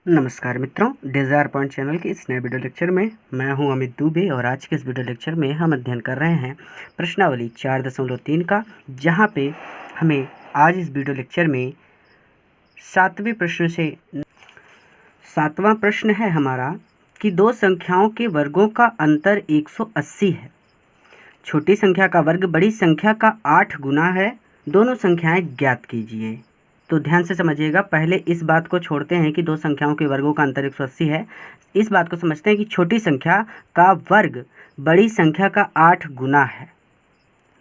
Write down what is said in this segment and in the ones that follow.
नमस्कार मित्रों, desire point channel के इस नए वीडियो लेक्चर में मैं हूं अमित दुबे और आज के इस वीडियो लेक्चर में हम अध्ययन कर रहे हैं प्रश्नावली 4.3 का, जहां पे हमें आज इस वीडियो लेक्चर में सातवां प्रश्न है हमारा कि दो संख्याओं के वर्गों का अंतर 180 है। छोटी संख्या का वर्ग बड़ी संख्या का 8 गुना है, दोनों संख्याएं ज्ञात कीजिए। तो ध्यान से समझिएगा, पहले इस बात को छोड़ते हैं कि दो संख्याओं के वर्गों का अंतर 180 है। इस बात को समझते हैं कि छोटी संख्या का वर्ग बड़ी संख्या का 8 गुना है।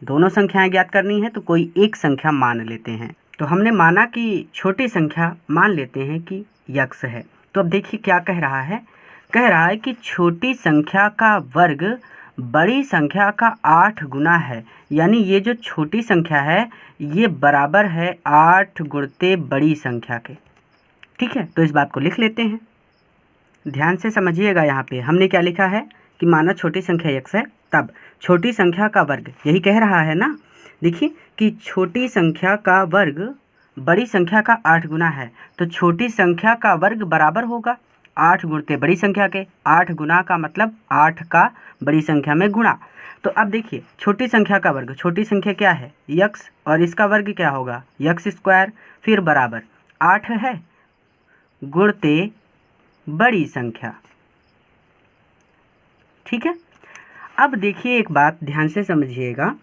दोनों संख्याएं ज्ञात करनी है तो कोई एक संख्या मान लेते हैं। तो हमने माना कि छोटी संख्या मान लेते हैं कि यक्स है। तो अब देखिए क्या कह रहा है कि छोटी संख्या का वर्ग बड़ी संख्या का 8 गुना है, यानी ये जो छोटी संख्या है ये बराबर है 8 गुणते बड़ी संख्या के। ठीक है, तो इस बात को लिख लेते हैं। ध्यान से समझिएगा, यहाँ पे हमने क्या लिखा है कि माना छोटी संख्या x है, तब छोटी संख्या का वर्ग, यही कह रहा है ना। देखिए कि छोटी संख्या का वर्ग बड़ी संख्या का 8 गुना है, तो छोटी संख्या का वर्ग बराबर होगा 8 गुणते बड़ी संख्या के। 8 गुना का मतलब 8 का बड़ी संख्या में गुणा। तो अब देखिए छोटी संख्या का वर्ग, छोटी संख्या क्या है यक्स, और इसका वर्ग क्या होगा यक्स स्क्वायर, फिर बराबर 8 है गुणते बड़ी संख्या। ठीक है, अब देखिए एक बात ध्यान से समझिएगा,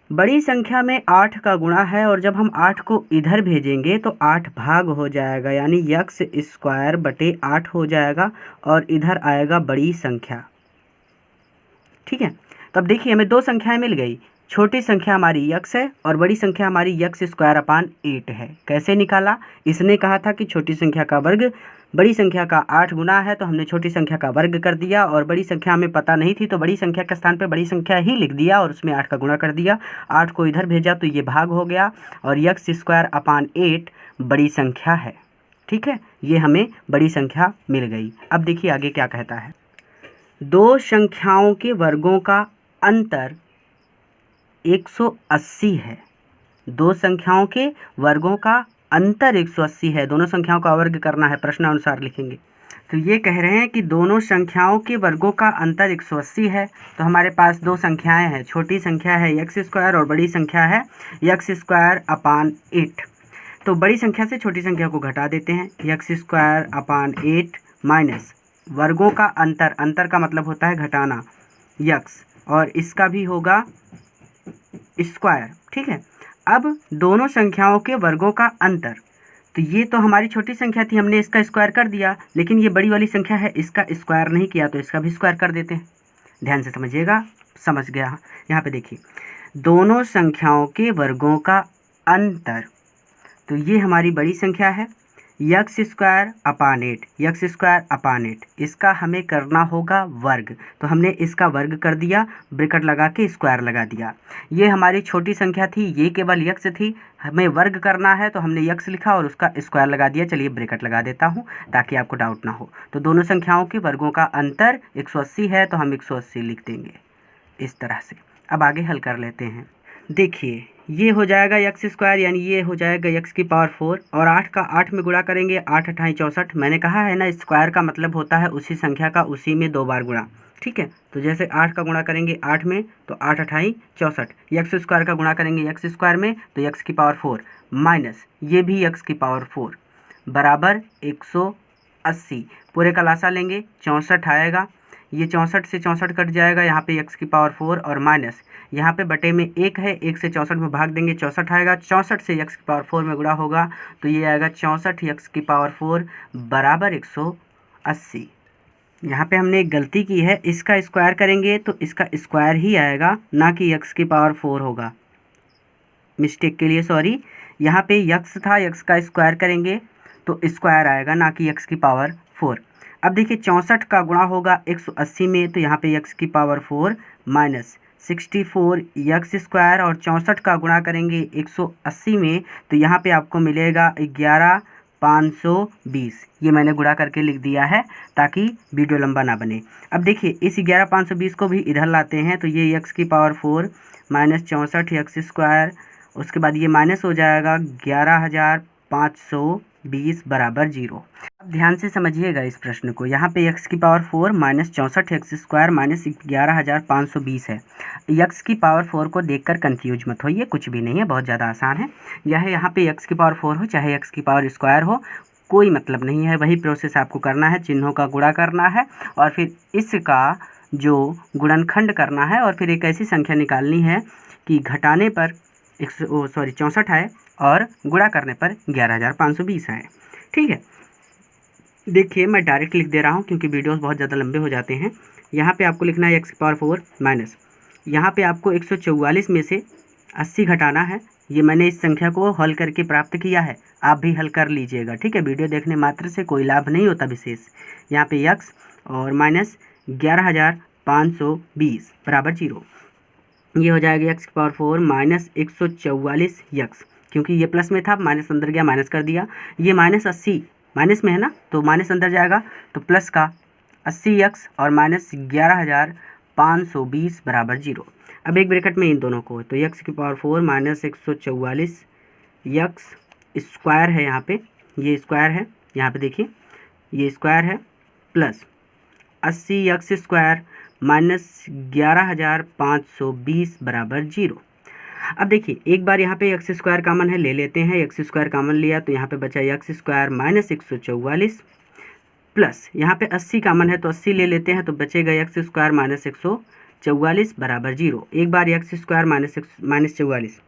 बड़ी संख्या में 8 का गुणा है और जब हम 8 को इधर भेजेंगे तो 8 भाग हो जाएगा, यानी यक्स स्क्वायर बटे 8 हो जाएगा और इधर आएगा बड़ी संख्या। ठीक है, तो अब देखिए हमें दो संख्याएं मिल गई, छोटी संख्या हमारी यक्स है और बड़ी संख्या हमारी यक्स स्क्वायर अपान 8 है। कैसे निकाला, इसने कहा था कि छोटी संख्या का वर्ग बड़ी संख्या का 8 गुना है, तो हमने छोटी संख्या का वर्ग कर दिया और बड़ी संख्या हमें पता नहीं थी तो बड़ी संख्या के स्थान पे बड़ी संख्या ही लिख दिया और उसमें 8 का गुणा कर दिया। 8 को इधर भेजा तो ये भाग हो गया और यक्स स्क्वायर अपान 8 बड़ी संख्या है। ठीक है, ये हमें बड़ी संख्या मिल गई। अब देखिए आगे क्या कहता है, दो संख्याओं के वर्गों का अंतर 180 है। दो संख्याओं के वर्गों का अंतर 180 है। दोनों संख्याओं का वर्ग करना है, प्रश्नानुसार लिखेंगे। तो ये कह रहे हैं कि दोनों संख्याओं के वर्गों का अंतर 180 है। तो हमारे पास दो संख्याएं हैं, छोटी संख्या है एक्स स्क्वायर और बड़ी संख्या है एक्स स्क्वायर अपान 8। तो बड़ी संख्या से छोटी संख्या को घटा देते हैं, एक्स स्क्वायर अपान 8 माइनस वर्गों का अंतर, अंतर का मतलब होता है घटाना, यक्स, और इसका भी होगा स्क्वायर। ठीक है, अब दोनों संख्याओं के वर्गों का अंतर, तो ये तो हमारी छोटी संख्या थी, हमने इसका स्क्वायर कर दिया, लेकिन ये बड़ी वाली संख्या है, इसका स्क्वायर नहीं किया तो इसका भी स्क्वायर कर देते हैं। ध्यान से समझिएगा, समझ गया। यहाँ पे देखिए दोनों संख्याओं के वर्गों का अंतर, तो ये हमारी बड़ी संख्या है x square upon 8, x square upon 8, इसका हमें करना होगा वर्ग, तो हमने इसका वर्ग कर दिया, ब्रैकेट लगा के स्क्वायर लगा दिया। ये हमारी छोटी संख्या थी, ये केवल यक्स थी, हमें वर्ग करना है तो हमने यक्स लिखा और उसका स्क्वायर लगा दिया। चलिए ब्रैकेट लगा देता हूँ ताकि आपको डाउट ना हो। तो दोनों संख्याओं के वर्गों का अंतर 180 है, तो हम 180 लिख देंगे इस तरह से। अब आगे हल कर लेते हैं। देखिए ये हो जाएगा यक्स स्क्वायर, यानी ये हो जाएगा यक्स की पावर 4 और 8 का 8 में गुणा करेंगे, 8 अठाई 64। मैंने कहा है ना स्क्वायर का मतलब होता है उसी संख्या का उसी में 2 बार गुणा। ठीक है, तो जैसे 8 का गुणा करेंगे 8 में तो 8 अठाई 64, यक्स स्क्वायर का गुणा करेंगे यक्स स्क्वायर में तो यक्स की पावर 4 माइनस ये भी यक्स की पावर 4 बराबर 180। पूरे का लासा लेंगे 64 आएगा, ये 64 से 64 कट जाएगा, यहाँ पे x की पावर 4 और माइनस यहाँ पे बटे में 1 है, 1 से 64 में भाग देंगे 64 आएगा, 64 से x की पावर 4 में गुणा होगा तो ये आएगा 64 x की पावर 4 बराबर 180। यहाँ पे हमने एक गलती की है, इसका स्क्वायर करेंगे तो इसका स्क्वायर ही आएगा, ना कि x की पावर 4 होगा। मिस्टेक के लिए सॉरी, यहाँ पे x था, x का स्क्वायर करेंगे तो स्क्वायर आएगा, ना कि x की पावर 4। अब देखिए 64 का गुणा होगा 180 में, तो यहाँ पे x की पावर 4 माइनस 64 यक्स स्क्वायर और 64 का गुणा करेंगे 180 में, तो यहाँ पे आपको मिलेगा 11520। ये मैंने गुणा करके लिख दिया है ताकि वीडियो लंबा ना बने। अब देखिए इस 11520 को भी इधर लाते हैं, तो ये यक्स की पावर 4 माइनस 64 यक्स स्क्वायर, उसके बाद ये माइनस हो जाएगा 11520 20 बराबर 0। अब ध्यान से समझिएगा इस प्रश्न को। यहाँ पे x की power 4 minus 64 x square minus 11,520 है। x की पावर 4 को देखकर कंफ्यूज मत होइए, कुछ भी नहीं है, बहुत ज़्यादा आसान है। यह यहाँ पे x की पावर 4 हो चाहे x की पावर स्क्वायर हो, कोई मतलब नहीं है। वही प्रोसेस आपको करना है, चिन्हों का गुणा करना है और फिर इसका जो गुणनखंड करना है और फिर एक ऐसी संख्या निकालनी है कि घटाने पर 64 आए और गुणा करने पर 11,520 आए। ठीक है, देखिए मैं डायरेक्ट लिख दे रहा हूँ क्योंकि वीडियोस बहुत ज़्यादा लंबे हो जाते हैं। यहाँ पे आपको लिखना है x की पावर 4 माइनस, यहाँ पे आपको 144 में से 80 घटाना है। ये मैंने इस संख्या को हल करके प्राप्त किया है, आप भी हल कर लीजिएगा। ठीक है, वीडियो देखने मात्र से कोई लाभ नहीं होता विशेष। यहाँ पे x और माइनस 11,520 बराबर 0। ये हो जाएगा x की पावर 4 माइनस 144 x, क्योंकि ये प्लस में था, माइनस अंदर गया, माइनस कर दिया। ये माइनस 80 माइनस में है ना, तो माइनस अंदर जाएगा तो प्लस का 80x और माइनस 11,520 बराबर 0। अब एक ब्रैकेट में इन दोनों को, तो x की पावर 4 माइनस 144 x स्क्वायर है, यहाँ पे ये स्क्वायर है, यहाँ पे देखिए ये स्क्वायर है, प्लस 80x स्क्वायर माइनस 11,520 बराबर 0। अब देखिए एक बार यहाँ पे एक्स स्क्वायर कॉमन है, ले लेते हैं। एक्स स्क्वायर कॉमन लिया तो यहाँ पे बचा एक्स स्क्वायर माइनस 144 प्लस यहाँ पे 80 कॉमन है तो 80 ले लेते हैं, तो बचेगा एक्स स्क्वायर माइनस 144 बराबर 0। एक बार एक्स स्क्वायर माइनस 44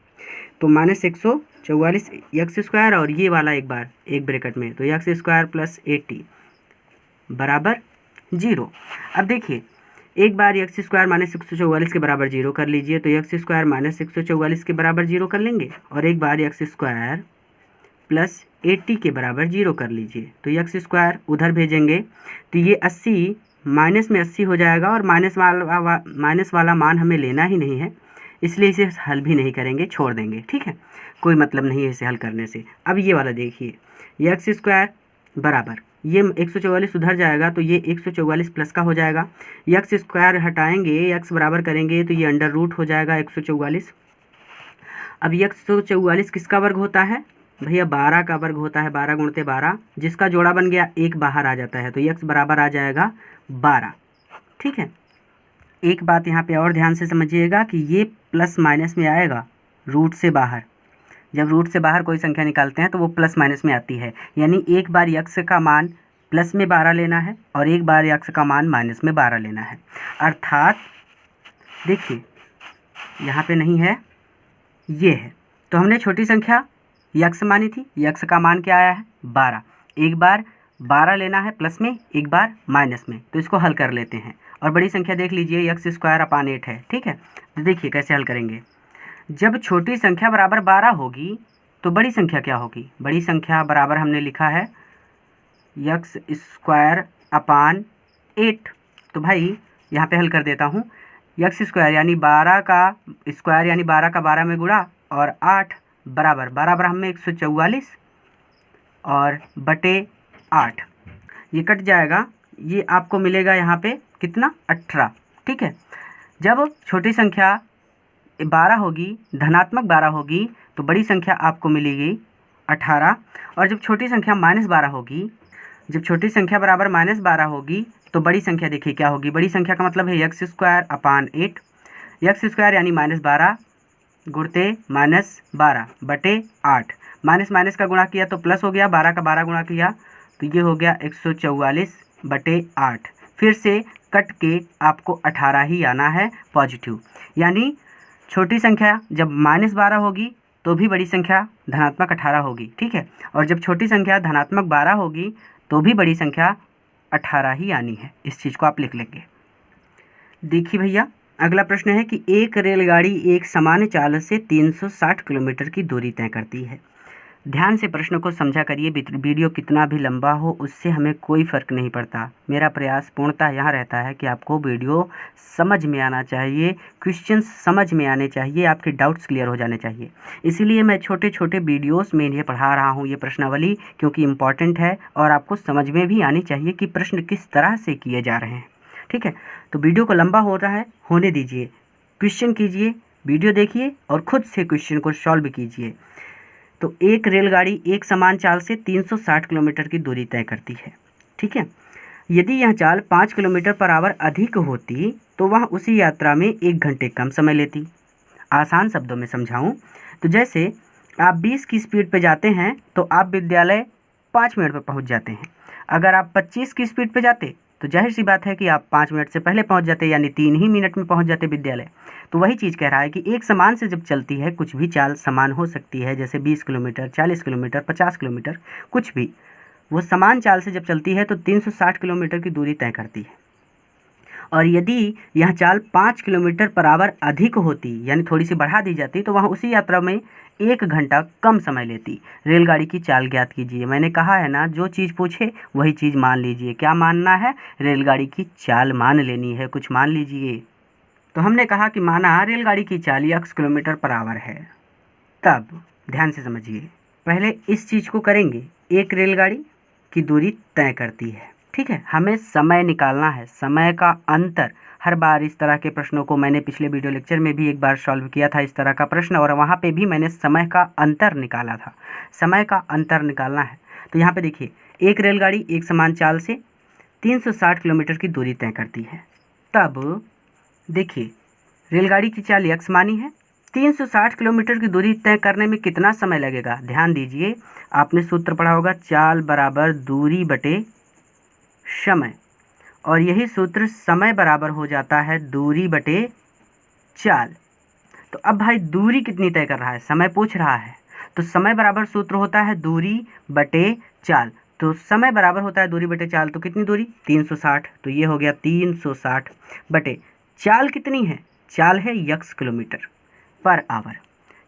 तो माइनस 144 एक्स स्क्वायर और ये वाला एक बार एक ब्रैकेट में, तो एक्स स्क्वायर प्लस 80 बराबर 0। अब देखिए एक बार एक्स स्क्वायर माइनस 144 के बराबर 0 कर लीजिए, तो एक्स स्क्वायर माइनस 144 के बराबर 0 कर लेंगे और एक बार एक्स स्क्वायर प्लस 80 के बराबर 0 कर लीजिए, तो एक्स स्क्वायर उधर भेजेंगे तो ये 80 माइनस में 80 हो जाएगा और माइनस वाला मान हमें लेना ही नहीं है, इसलिए इसे हल भी नहीं करेंगे, छोड़ देंगे। ठीक है, कोई मतलब नहीं है इसे हल करने से। अब ये वाला देखिए, एक्स स्क्वायर बराबर ये 144 उधर जाएगा तो ये 144 प्लस का हो जाएगा। एक्स स्क्वायर हटाएंगे, एक्स बराबर करेंगे तो ये अंडर रूट हो जाएगा 144। अब 144 किसका वर्ग होता है भैया? 12 का वर्ग होता है, 12 गुणते 12, जिसका जोड़ा बन गया एक बाहर आ जाता है, तो x बराबर आ जाएगा 12। ठीक है, एक बात यहाँ पे और ध्यान से समझिएगा कि ये प्लस माइनस में आएगा रूट से बाहर। जब रूट से बाहर कोई संख्या निकालते हैं तो वो प्लस माइनस में आती है, यानी एक बार x का मान प्लस में 12 लेना है और एक बार x का मान माइनस में 12 लेना है। अर्थात देखिए यहाँ पे नहीं है, ये है, तो हमने छोटी संख्या x मानी थी, x का मान क्या आया है 12। एक बार 12 लेना है प्लस में, एक बार माइनस में, तो इसको हल कर लेते हैं। और बड़ी संख्या देख लीजिए एक्स स्क्वायर अपान 8 है। ठीक है, तो देखिए कैसे हल करेंगे। जब छोटी संख्या बराबर 12 होगी तो बड़ी संख्या क्या होगी? बड़ी संख्या बराबर हमने लिखा है एक्स स्क्वायर अपान 8। तो भाई यहाँ पे हल कर देता हूँ, एक्स स्क्वायर यानी 12 का स्क्वायर यानी 12 का 12 में गुणा और 8 बराबर 12 बराबर में 144 और बटे 8, ये कट जाएगा, ये आपको मिलेगा यहाँ पे कितना 18। ठीक है, जब छोटी संख्या 12 होगी, धनात्मक 12 होगी, तो बड़ी संख्या आपको मिलेगी 18। और जब छोटी संख्या -12 होगी, जब छोटी संख्या बराबर -12 होगी तो बड़ी संख्या देखिए क्या होगी। बड़ी संख्या का मतलब है x square upon 8, x square यानी -12 गुणते -12 बटे 8, माइनस माइनस का गुणा किया तो प्लस हो गया, 12 का 12 गुणा किया तो ये हो गया 144 बटे 8। फिर से कट के आपको 18 ही आना है पॉजिटिव, यानी छोटी संख्या जब -12 होगी तो भी बड़ी संख्या धनात्मक 18 होगी। ठीक है, और जब छोटी संख्या धनात्मक 12 होगी तो भी बड़ी संख्या 18 ही आनी है। इस चीज़ को आप लिख लेंगे। देखिए भैया अगला प्रश्न है कि एक रेलगाड़ी एक सामान्य चाल से 360 किलोमीटर की दूरी तय करती है। ध्यान से प्रश्न को समझा करिए, वीडियो कितना भी लंबा हो उससे हमें कोई फ़र्क नहीं पड़ता। मेरा प्रयास पूर्णतः यहाँ रहता है कि आपको वीडियो समझ में आना चाहिए, क्वेश्चंस समझ में आने चाहिए, आपके डाउट्स क्लियर हो जाने चाहिए। इसीलिए मैं छोटे छोटे वीडियोस में इन्हें पढ़ा रहा हूँ, ये प्रश्नावली, क्योंकि इम्पॉर्टेंट है और आपको समझ में भी आनी चाहिए कि प्रश्न किस तरह से किए जा रहे हैं। ठीक है, तो वीडियो को लंबा हो रहा है, होने दीजिए, क्वेश्चन कीजिए, वीडियो देखिए और ख़ुद से क्वेश्चन को सॉल्व कीजिए। तो एक रेलगाड़ी एक समान चाल से 360 किलोमीटर की दूरी तय करती है। ठीक है, यदि यह चाल 5 किलोमीटर पर आवर अधिक होती तो वह उसी यात्रा में 1 घंटे कम समय लेती। आसान शब्दों में समझाऊं तो जैसे आप 20 की स्पीड पे जाते हैं तो आप विद्यालय 5 मिनट में पहुंच जाते हैं। अगर आप 25 की स्पीड पे जाते तो जाहिर सी बात है कि आप 5 मिनट से पहले पहुंच जाते, यानी 3 ही मिनट में पहुंच जाते विद्यालय। तो वही चीज़ कह रहा है कि एक समान से जब चलती है, कुछ भी चाल समान हो सकती है, जैसे 20 किलोमीटर, 40 किलोमीटर, 50 किलोमीटर, कुछ भी, वो समान चाल से जब चलती है तो 360 किलोमीटर की दूरी तय करती है। और यदि यह चाल 5 किलोमीटर पर आवर अधिक होती, यानी थोड़ी सी बढ़ा दी जाती, तो वह उसी यात्रा में 1 घंटा कम समय लेती। रेलगाड़ी की चाल ज्ञात कीजिए। मैंने कहा है ना, जो चीज़ पूछे वही चीज़ मान लीजिए। क्या मानना है? रेलगाड़ी की चाल मान लेनी है, कुछ मान लीजिए। तो हमने कहा कि माना रेलगाड़ी की चाल x किलोमीटर पर आवर है। तब ध्यान से समझिए, पहले इस चीज़ को करेंगे। एक रेलगाड़ी की दूरी तय करती है, ठीक है, हमें समय निकालना है, समय का अंतर। हर बार इस तरह के प्रश्नों को मैंने पिछले वीडियो लेक्चर में भी एक बार सॉल्व किया था, इस तरह का प्रश्न, और वहाँ पे भी मैंने समय का अंतर निकाला था। समय का अंतर निकालना है। तो यहाँ पे देखिए, एक रेलगाड़ी एक समान चाल से 360 किलोमीटर की दूरी तय करती है। तब देखिए, रेलगाड़ी की चाल x मानी है, 360 किलोमीटर की दूरी तय करने में कितना समय लगेगा? ध्यान दीजिए, आपने सूत्र पढ़ा होगा, चाल बराबर दूरी बटे समय, और यही सूत्र समय बराबर हो जाता है दूरी बटे चाल। तो अब भाई दूरी कितनी तय कर रहा है? समय पूछ रहा है, तो समय बराबर सूत्र होता है दूरी बटे चाल। तो समय बराबर होता है दूरी बटे चाल, तो कितनी दूरी? 360। तो ये हो गया 360 बटे चाल कितनी है? चाल है x किलोमीटर पर आवर।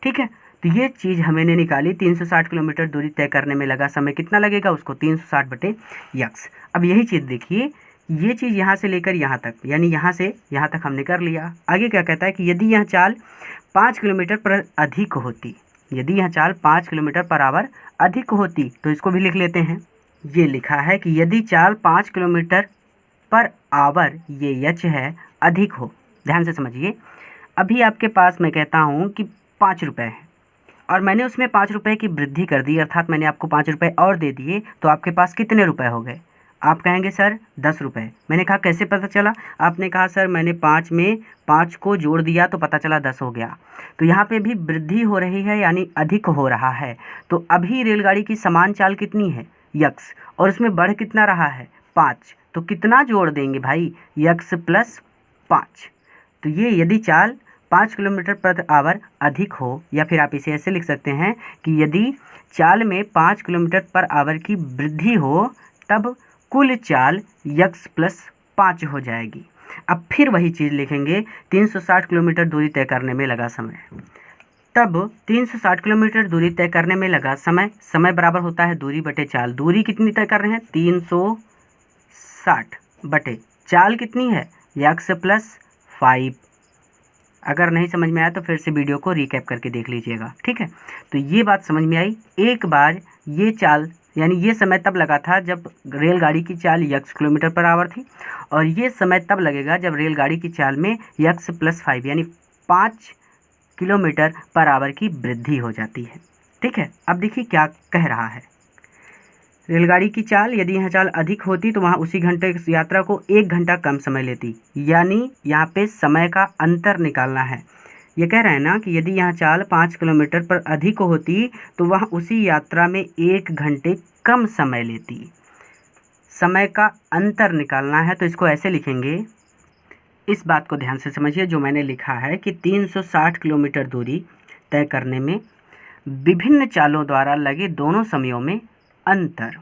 ठीक है, तो ये चीज़ हमने निकाली। 360 किलोमीटर दूरी तय करने में लगा समय कितना लगेगा? उसको 360 बटे x। अब यही चीज़ देखिए, ये चीज़ यहाँ से लेकर यहाँ तक, यानी यहाँ से यहाँ तक हमने कर लिया। आगे क्या कहता है कि यदि यह चाल 5 किलोमीटर पर अधिक होती, यदि यह चाल 5 किलोमीटर पर आवर अधिक होती, तो इसको भी लिख लेते हैं। ये लिखा है कि यदि चाल 5 किलोमीटर पर आवर, ये h है, अधिक हो। ध्यान से समझिए, अभी आपके पास मैं कहता हूँ कि 5 रुपये है, और मैंने उसमें 5 रुपये की वृद्धि कर दी, अर्थात मैंने आपको 5 रुपये और दे दिए, तो आपके पास कितने रुपए हो गए? आप कहेंगे सर 10 रुपये। मैंने कहा कैसे पता चला? आपने कहा सर मैंने 5 में 5 को जोड़ दिया तो पता चला 10 हो गया। तो यहाँ पे भी वृद्धि हो रही है, यानी अधिक हो रहा है। तो अभी रेलगाड़ी की समान चाल कितनी है? x, और उसमें बढ़ कितना रहा है? 5। तो कितना जोड़ देंगे भाई? x plus 5। तो ये यदि चाल 5 किलोमीटर पर आवर अधिक हो, या फिर आप इसे ऐसे लिख सकते हैं कि यदि चाल में 5 किलोमीटर पर आवर की वृद्धि हो, तब कुल चाल x प्लस 5 हो जाएगी। अब फिर वही चीज़ लिखेंगे, 360 किलोमीटर दूरी तय करने में लगा समय। तब 360 किलोमीटर दूरी तय करने में लगा समय, समय बराबर होता है दूरी बटे चाल। दूरी कितनी तय कर रहे हैं? 360 बटे चाल कितनी है? x plus 5। अगर नहीं समझ में आया तो फिर से वीडियो को रिकैप करके देख लीजिएगा, ठीक है। तो ये बात समझ में आई। एक बार ये चाल, यानी ये समय तब लगा था जब रेलगाड़ी की चाल x किलोमीटर पर आवर थी, और ये समय तब लगेगा जब रेलगाड़ी की चाल में x प्लस 5 यानी 5 किलोमीटर पर आवर की वृद्धि हो जाती है। ठीक है, अब देखिए क्या कह रहा है। रेलगाड़ी की चाल, यदि यह चाल अधिक होती तो वहाँ उसी घंटे की यात्रा को 1 घंटा कम समय लेती, यानी यहाँ पे समय का अंतर निकालना है। ये कह रहे हैं ना कि यदि यह चाल 5 किलोमीटर पर अधिक होती तो वह उसी यात्रा में 1 घंटे कम समय लेती। समय का अंतर निकालना है, तो इसको ऐसे लिखेंगे। इस बात को ध्यान से समझिए जो मैंने लिखा है कि 360 किलोमीटर दूरी तय करने में विभिन्न चालों द्वारा लगे दोनों समयों में अंतर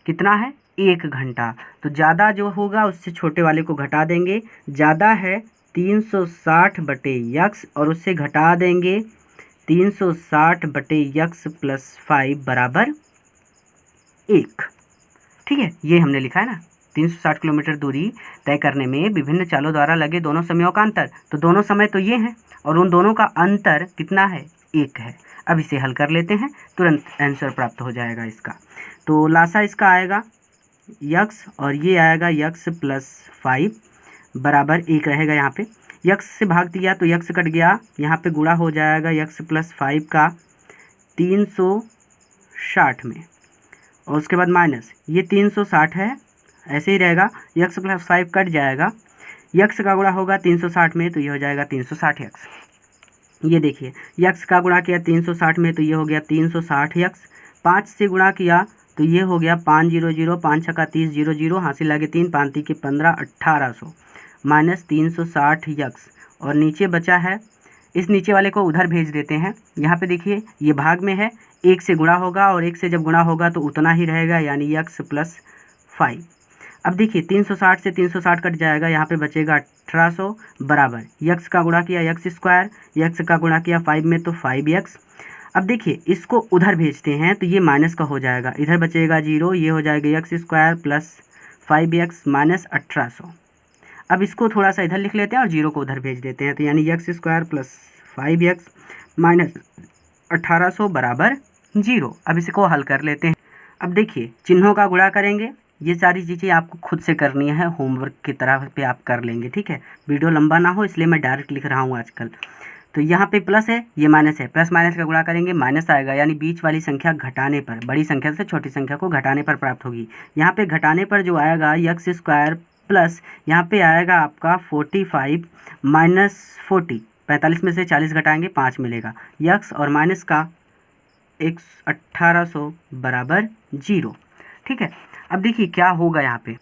कितना है? 1 घंटा। तो ज़्यादा जो होगा उससे छोटे वाले को घटा देंगे। ज़्यादा है 360 बटे x, और उससे घटा देंगे 360 बटे x प्लस 5 बराबर 1। ठीक है, ये हमने लिखा है ना, 360 किलोमीटर दूरी तय करने में विभिन्न चालों द्वारा लगे दोनों समयों का अंतर। तो दोनों समय तो ये हैं, और उन दोनों का अंतर कितना है? 1 है। अब इसे हल कर लेते हैं, तुरंत आंसर प्राप्त हो जाएगा इसका। तो लासा इसका आएगा x, और ये आएगा x प्लस 5 बराबर 1 रहेगा। यहाँ पे x से भाग दिया तो x कट गया, यहाँ पे गुणा हो जाएगा x प्लस 5 का 360 में, और उसके बाद माइनस ये 360 है, ऐसे ही रहेगा, यक्स प्लस 5 कट जाएगा, यक्स का गुणा होगा 360 में तो ये हो जाएगा 360 यक्स। ये देखिए यक्स का गुणा किया 360 में तो ये हो गया 360 यक्स, 5 से गुणा किया तो ये हो गया 500, 5 छक्का 30, 00 हासिल लागे 3, 5 3 के 15, 1800 माइनस 360 यक्स, और नीचे बचा है, इस नीचे वाले को उधर भेज देते हैं। यहाँ पे देखिए ये भाग में है, 1 से गुणा होगा और 1 से जब गुणा होगा तो उतना ही रहेगा, यानी यक्स प्लस 5। अब देखिए 360 से 360 कट जाएगा, यहाँ पे बचेगा 1800 बराबर यक्स का गुणा किया यक्स स्क्वायर, यक्स का गुणा किया 5 में तो 5 यक्स। अब देखिए इसको उधर भेजते हैं तो ये माइनस का हो जाएगा, इधर बचेगा 0, ये हो जाएगा x square plus 5 x minus 1800। अब इसको थोड़ा सा इधर लिख लेते हैं और 0 को उधर भेज देते हैं, तो यानी x square plus 5 x minus 1800 बराबर 0। अब इसको हल कर लेते हैं। अब देखिए चिन्हों का गुणा करेंगे, ये सारी चीज़ें आपको खुद से करनी है, होमवर्क की तरह पे आप कर लेंगे, ठीक है। वीडियो लंबा ना हो इसलिए मैं डायरेक्ट लिख रहा हूँ आजकल। तो यहाँ पे प्लस है, ये माइनस है, प्लस माइनस का गुणा करेंगे माइनस आएगा, यानी बीच वाली संख्या घटाने पर, बड़ी संख्या से छोटी संख्या को घटाने पर प्राप्त होगी। यहाँ पे घटाने पर जो आएगा यक्स स्क्वायर प्लस यहाँ पे आएगा आपका 45 माइनस 40, 45 में से 40 घटाएंगे 5 मिलेगा, यक्स और माइनस का 1800 बराबर 0, ठीक है। अब देखिए क्या होगा यहाँ पे,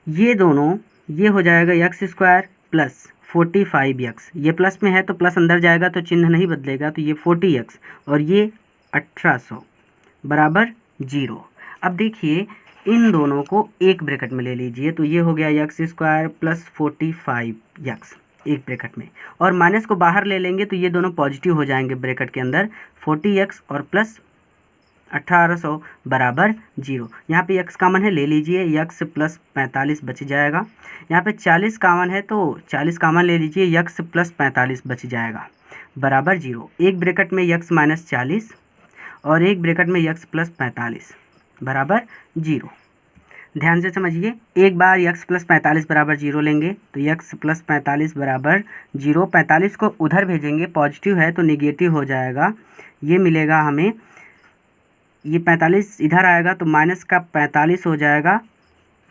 ये दोनों ये हो जाएगा यक्स स्क्वायर प्लस 45 यक्स, ये प्लस में है तो प्लस अंदर जाएगा तो चिन्ह नहीं बदलेगा, तो ये 40 यक्स और ये 1800 बराबर 0। अब देखिए इन दोनों को एक ब्रैकेट में ले लीजिए, तो ये हो गया यक्स स्क्वायर प्लस 45 यक्स एक ब्रैकेट में, और माइनस को बाहर ले लेंगे तो ये दोनों पॉजिटिव हो जाएंगे ब्रैकेट के अंदर, 40 यक्स और प्लस 1800 बराबर 0। यहाँ पे यक्स कामन है, ले लीजिए, यक्स प्लस 45 बच जाएगा। यहाँ पे 40 कामन है तो 40 कामन ले लीजिए, यक्स प्लस 45 बच जाएगा बराबर 0। एक ब्रैकेट में यक्स माइनस 40 और एक ब्रैकेट में यक्स प्लस 45 बराबर 0। ध्यान से समझिए, एक बार यक्स प्लस 45 बराबर 0 लेंगे तो यक्स प्लस 45 बराबर 0, 45 को उधर भेजेंगे, पॉजिटिव है तो निगेटिव हो जाएगा, ये मिलेगा हमें, ये 45 इधर आएगा तो माइनस का 45 हो जाएगा,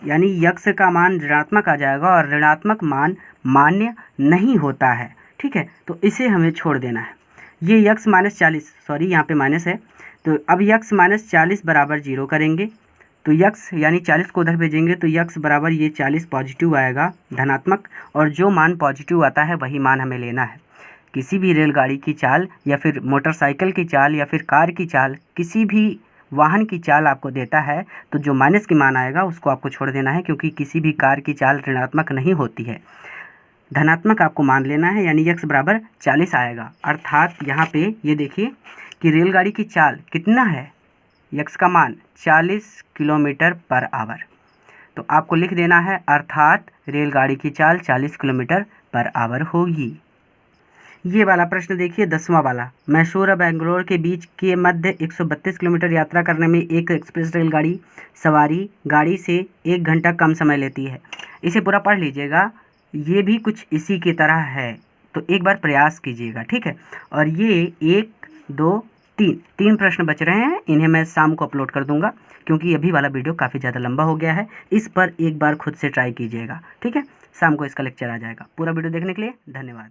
यानी यक्स का मान ऋणात्मक आ जाएगा, और ऋणात्मक मान मान्य नहीं होता है, ठीक है। तो इसे हमें छोड़ देना है। ये यक्स माइनस 40, सॉरी यहाँ पे माइनस है, तो अब यक्स माइनस 40 बराबर 0 करेंगे तो यक्स यानी 40 को उधर भेजेंगे तो यक्स बराबर ये 40 पॉजिटिव आएगा धनात्मक, और जो मान पॉजिटिव आता है वही मान हमें लेना है। किसी भी रेलगाड़ी की चाल या फिर मोटरसाइकिल की चाल या फिर कार की चाल, किसी भी वाहन की चाल आपको देता है तो जो माइनस की मान आएगा उसको आपको छोड़ देना है, क्योंकि किसी भी कार की चाल ऋणात्मक नहीं होती है, धनात्मक आपको मान लेना है, यानी यक्स बराबर 40 आएगा। अर्थात यहाँ पे ये देखिए कि रेलगाड़ी की चाल कितना है, यक्स का मान 40 किलोमीटर पर आवर, तो आपको लिख देना है अर्थात रेलगाड़ी की चाल 40 किलोमीटर पर आवर होगी। ये वाला प्रश्न देखिए 10वां वाला, मैसूर और बेंगलोर के बीच के मध्य 132 किलोमीटर यात्रा करने में एक एक्सप्रेस रेलगाड़ी सवारी गाड़ी से 1 घंटा कम समय लेती है। इसे पूरा पढ़ लीजिएगा, ये भी कुछ इसी की तरह है, तो एक बार प्रयास कीजिएगा, ठीक है। और ये 1 2 3 प्रश्न बच रहे हैं, इन्हें मैं शाम को अपलोड कर दूंगा, क्योंकि अभी वाला वीडियो काफ़ी ज़्यादा लंबा हो गया है। इस पर एक बार खुद से ट्राई कीजिएगा, ठीक है। शाम को इसका लेक्चर आ जाएगा। पूरा वीडियो देखने के लिए धन्यवाद।